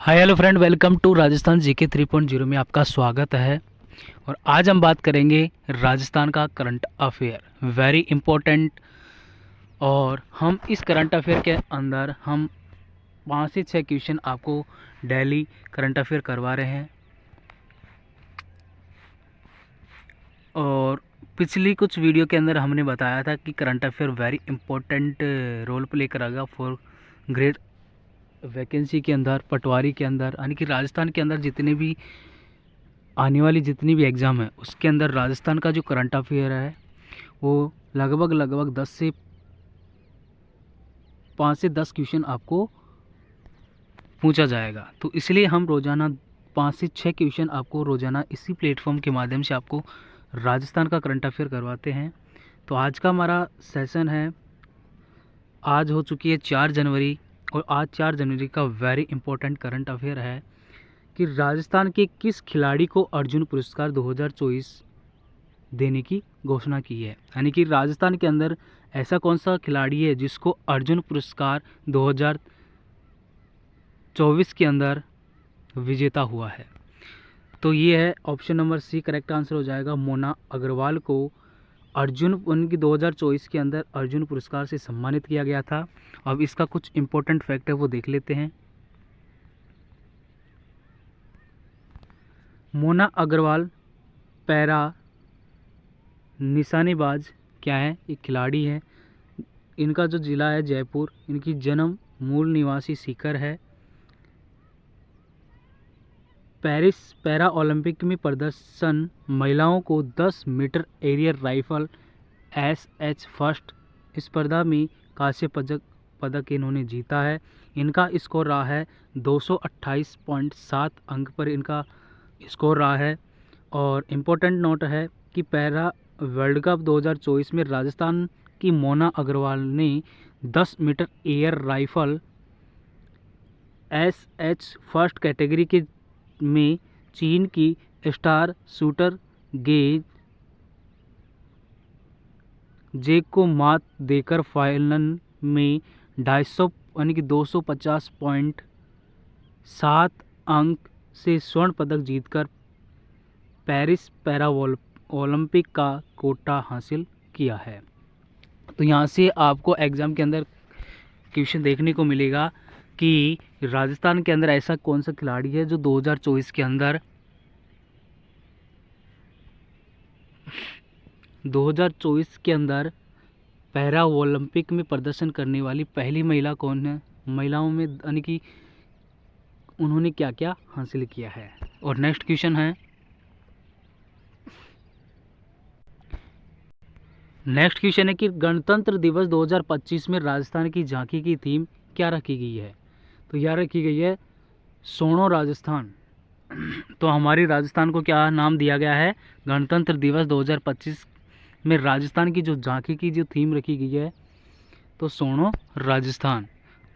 Hi hello friend, welcome to Rajasthan GK 3.0 में आपका स्वागत है। और आज हम बात करेंगे राजस्थान का करंट अफेयर, वेरी इम्पोर्टेंट। और हम इस करंट अफेयर के अंदर हम 5 से 6 क्वेश्चन आपको डेली करंट अफेयर करवा रहे हैं। और पिछली कुछ वीडियो के अंदर हमने बताया था कि current affair very important role play करेगा फॉर ग्रेड वैकेंसी के अंदर, पटवारी के अंदर, यानी कि राजस्थान के अंदर जितने भी आने वाली जितनी भी एग्ज़ाम है उसके अंदर राजस्थान का जो करंट अफेयर है वो लगभग 5 से 10 क्वेश्चन आपको पूछा जाएगा। तो इसलिए हम रोज़ाना 5 से 6 क्वेश्चन आपको रोज़ाना इसी प्लेटफॉर्म के माध्यम से आपको राजस्थान का करंट अफेयर करवाते हैं। तो आज का हमारा सेशन है, आज हो चुकी है 4 जनवरी, और आज 4 जनवरी का वेरी इंपॉर्टेंट करंट अफेयर है कि राजस्थान के किस खिलाड़ी को अर्जुन पुरस्कार 2024 देने की घोषणा की है। यानी कि राजस्थान के अंदर ऐसा कौन सा खिलाड़ी है जिसको अर्जुन पुरस्कार 2024 के अंदर विजेता हुआ है। तो ये है option number C, correct answer हो जाएगा। मोना अग्रवाल को अर्जुन उनकी 2024 के अंदर अर्जुन पुरस्कार से सम्मानित किया गया था। अब इसका कुछ इंपॉर्टेंट फैक्ट है वो देख लेते हैं। मोना अग्रवाल पैरा निशानेबाज क्या है, एक खिलाड़ी है। इनका जो ज़िला है जयपुर, इनकी जन्म मूल निवासी सीकर है। पेरिस पैरा ओलंपिक में प्रदर्शन महिलाओं को 10 meter air rifle SH first स्पर्धा में कांस्य पदक इन्होंने जीता है। इनका स्कोर रहा है 228.7 अंक पर इनका स्कोर रहा है। और इम्पोर्टेंट नोट है कि पैरा वर्ल्ड कप 2024 में राजस्थान की मोना अग्रवाल ने 10 meter air rifle SH first category के में चीन की स्टार शूटर जे को मात देकर फाइनल में 250 यानी कि 250.7 अंक से स्वर्ण पदक जीतकर पेरिस पैरा ओलंपिक का कोटा हासिल किया है। तो यहाँ से आपको एग्ज़ाम के अंदर क्वेश्चन देखने को मिलेगा कि राजस्थान के अंदर ऐसा कौन सा खिलाड़ी है जो 2024 के अंदर 2024 के अंदर पैरा ओलंपिक में प्रदर्शन करने वाली पहली महिला कौन है, महिलाओं में, यानी कि उन्होंने क्या क्या हासिल किया है। और नेक्स्ट क्वेश्चन है, कि गणतंत्र दिवस 2025 में राजस्थान की झांकी की थीम क्या रखी गई है। तो यह रखी गई है सोनो राजस्थान। तो हमारी राजस्थान को क्या नाम दिया गया है, गणतंत्र दिवस 2025 में राजस्थान की जो झांकी की जो थीम रखी गई है तो सोनो राजस्थान।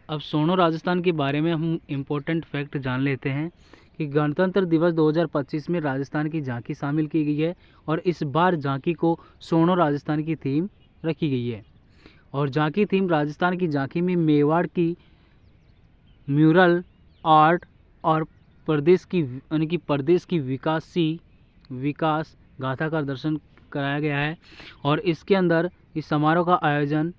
अब सोनो राजस्थान के बारे में हम इम्पोर्टेंट फैक्ट जान लेते हैं कि गणतंत्र दिवस 2025 में राजस्थान की झांकी शामिल की गई है और इस बार झांकी को सोनो राजस्थान की थीम रखी गई है। और झांकी थीम राजस्थान की झांकी में मेवाड़ की म्यूरल आर्ट और प्रदेश की विकास गाथा का दर्शन कराया गया है। और इसके अंदर इस समारोह का आयोजन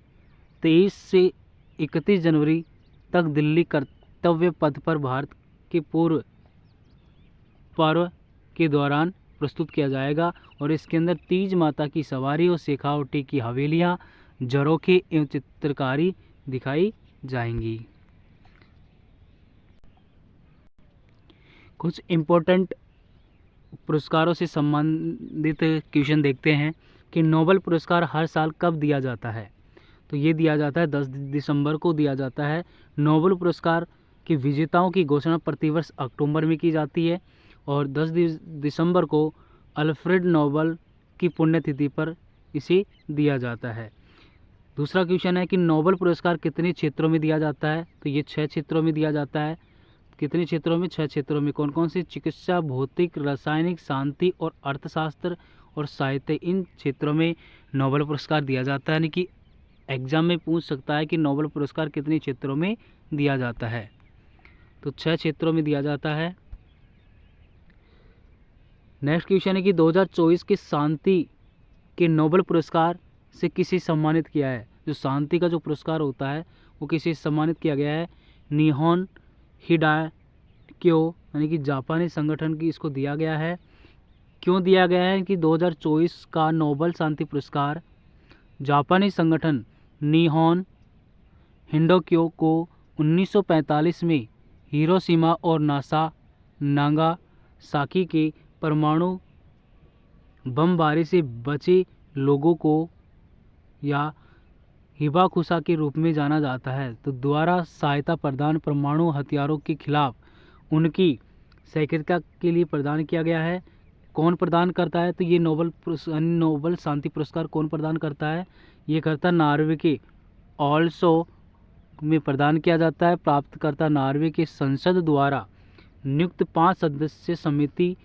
23 से 31 जनवरी तक दिल्ली कर्तव्य पथ पर भारत के पूर्व पर्व के दौरान प्रस्तुत किया जाएगा। और इसके अंदर तीज माता की सवारी और शेखावटी की हवेलियाँ, झरोखे एवं चित्रकारी दिखाई जाएंगी। कुछ इम्पोर्टेंट पुरस्कारों से संबंधित क्वेश्चन देखते हैं कि नोबेल पुरस्कार हर साल कब दिया जाता है। तो ये दिया जाता है 10 दिसंबर को दिया जाता है। नोबेल पुरस्कार के विजेताओं की घोषणा प्रतिवर्ष अक्टूबर में की जाती है और 10 दिसंबर को अल्फ्रेड नोबेल की पुण्यतिथि पर इसे दिया जाता है। दूसरा क्वेश्चन है कि नोबेल पुरस्कार कितने क्षेत्रों में दिया जाता है। तो ये 6 क्षेत्रों में दिया जाता है। कितने क्षेत्रों में, 6 क्षेत्रों में। कौन कौन से, चिकित्सा, भौतिक, रासायनिक, शांति और अर्थशास्त्र और साहित्य, इन क्षेत्रों में नोबेल पुरस्कार दिया जाता है। यानी कि एग्जाम में पूछ सकता है कि नोबेल पुरस्कार कितने क्षेत्रों में दिया जाता है। तो 6 क्षेत्रों में दिया जाता है। नेक्स्ट क्वेश्चन है कि 2024 के शांति के नोबेल पुरस्कार से किसे सम्मानित किया है। जो शांति का जो पुरस्कार होता है वो किसे सम्मानित किया गया है। निहोन हिडाक्यो यानी कि जापानी संगठन की इसको दिया गया है। क्यों दिया गया है कि 2024 का नोबेल शांति पुरस्कार जापानी संगठन निहोन हिडाक्यो को 1945 में हिरोशिमा और नागासाकी के परमाणु बमबारी से बचे लोगों को या हिबाकुशा के रूप में जाना जाता है तो द्वारा सहायता प्रदान परमाणु हथियारों के खिलाफ उनकी सक्रियता के लिए प्रदान किया गया है। कौन प्रदान करता है तो ये नोबेल शांति पुरस्कार कौन प्रदान करता है। ये करता नॉर्वे के ऑल्सो में प्रदान किया जाता है। प्राप्तकर्ता नॉर्वे के संसद द्वारा नियुक्त 5 सदस्य समिति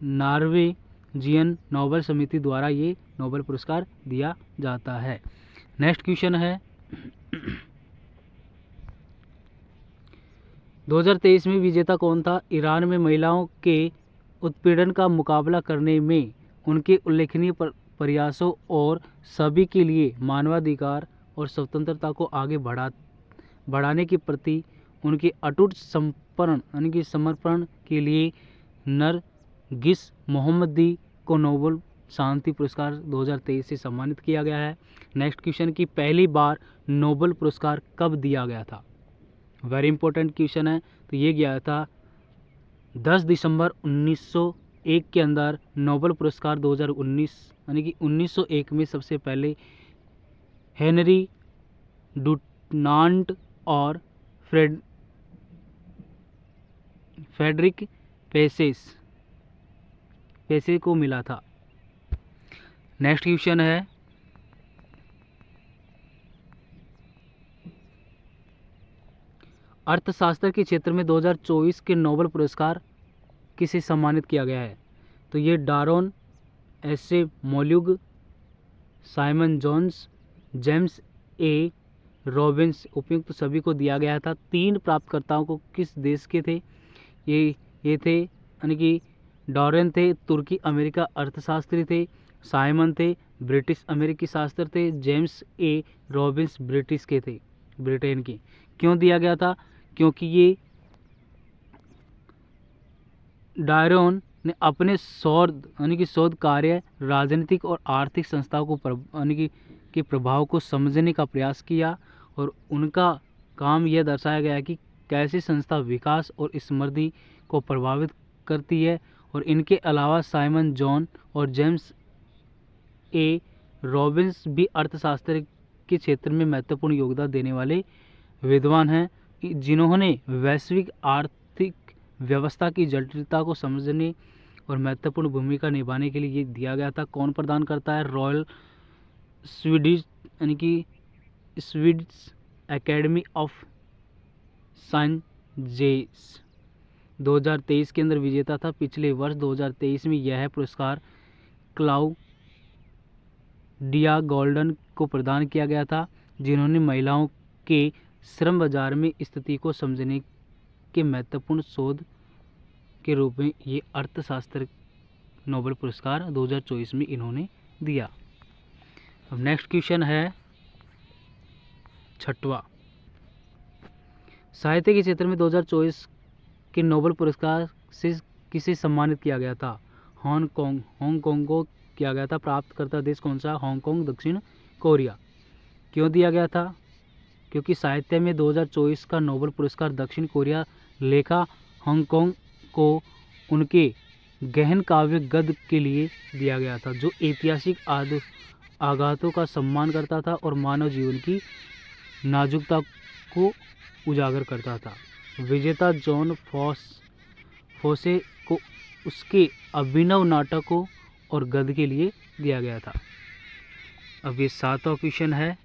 नॉर्वेजियन नोबेल समिति द्वारा ये नोबेल पुरस्कार दिया जाता है। नेक्स्ट क्वेश्चन है 2023 में विजेता कौन था। ईरान में महिलाओं के उत्पीड़न का मुकाबला करने में उनके उल्लेखनीय प्रयासों और सभी के लिए मानवाधिकार और स्वतंत्रता को आगे बढ़ाने के प्रति उनके अटूट समर्पण के लिए नरगिस मोहम्मदी को नोबेल शांति पुरस्कार 2023 से सम्मानित किया गया है। नेक्स्ट क्वेश्चन की पहली बार नोबेल पुरस्कार कब दिया गया था। वेरी इंपॉर्टेंट क्वेश्चन है। तो ये गया था 10 दिसंबर 1901 के अंदर नोबेल पुरस्कार 2019 यानी कि 1901 में सबसे पहले हेनरी डुनान्ट और फ्रेडरिक पेसे को मिला था। नेक्स्ट क्वेश्चन है अर्थशास्त्र के क्षेत्र में 2024 के नोबेल पुरस्कार किसे सम्मानित किया गया है। तो ये Daron Acemoglu, Simon Jones, James A Robins उपयुक्त सभी को दिया गया था। 3 प्राप्तकर्ताओं को किस देश के थे। ये थे यानी कि डॉरेन थे तुर्की अमेरिका अर्थशास्त्री थे, साइमन थे ब्रिटिश अमेरिकी शास्त्र थे, जेम्स ए रॉबिन्स ब्रिटेन के। क्यों दिया गया था क्योंकि ये डायरोन ने अपने शोध कार्य राजनीतिक और आर्थिक संस्थाओं को के प्रभाव को समझने का प्रयास किया और उनका काम यह दर्शाया गया कि कैसे संस्था विकास और समृद्धि को प्रभावित करती है। और इनके अलावा साइमन जॉन और जेम्स ए रॉबिन्स भी अर्थशास्त्र के क्षेत्र में महत्वपूर्ण योगदान देने वाले विद्वान हैं जिन्होंने वैश्विक आर्थिक व्यवस्था की जटिलता को समझने और महत्वपूर्ण भूमिका निभाने के लिए ये दिया गया था। कौन प्रदान करता है। रॉयल स्वीडिश यानी कि स्वीडिश एकेडमी ऑफ साइंसेस 2023 के अंदर विजेता था। पिछले वर्ष 2023 में यह पुरस्कार क्लाउडिया गोल्डन को प्रदान किया गया था जिन्होंने महिलाओं के श्रम बाजार में स्थिति को समझने के महत्वपूर्ण शोध के रूप में ये अर्थशास्त्र नोबेल पुरस्कार 2024 में इन्होंने दिया। अब नेक्स्ट क्वेश्चन है 6वां साहित्य के क्षेत्र में 2024 के नोबेल पुरस्कार से किसे सम्मानित किया गया था। हांगकांग को किया गया था। प्राप्तकर्ता देश कौन सा। हांगकांग दक्षिण कोरिया। क्यों दिया गया था क्योंकि साहित्य में 2024 का नोबेल पुरस्कार दक्षिण कोरिया लेखा हांगकांग को उनके गहन काव्य गद्य के लिए दिया गया था जो ऐतिहासिक आघातों का सम्मान करता था और मानव जीवन की नाजुकता को उजागर करता था। विजेता जॉन फोसे को उसके अभिनव नाटकों और गद्य के लिए दिया गया था। अब ये 7वां क्वेश्चन है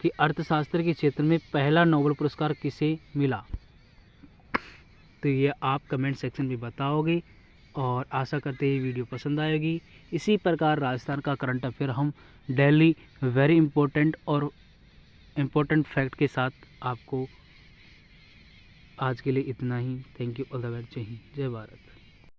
कि अर्थशास्त्र के क्षेत्र में पहला नोबेल पुरस्कार किसे मिला। तो ये आप कमेंट सेक्शन में बताओगे और आशा करते हैं वीडियो पसंद आएगी। इसी प्रकार राजस्थान का करंट अफेयर हम डेली वेरी इंपॉर्टेंट और इम्पोर्टेंट फैक्ट के साथ आपको आज के लिए इतना ही। Thank you, all the best, जय हिंद, जय भारत।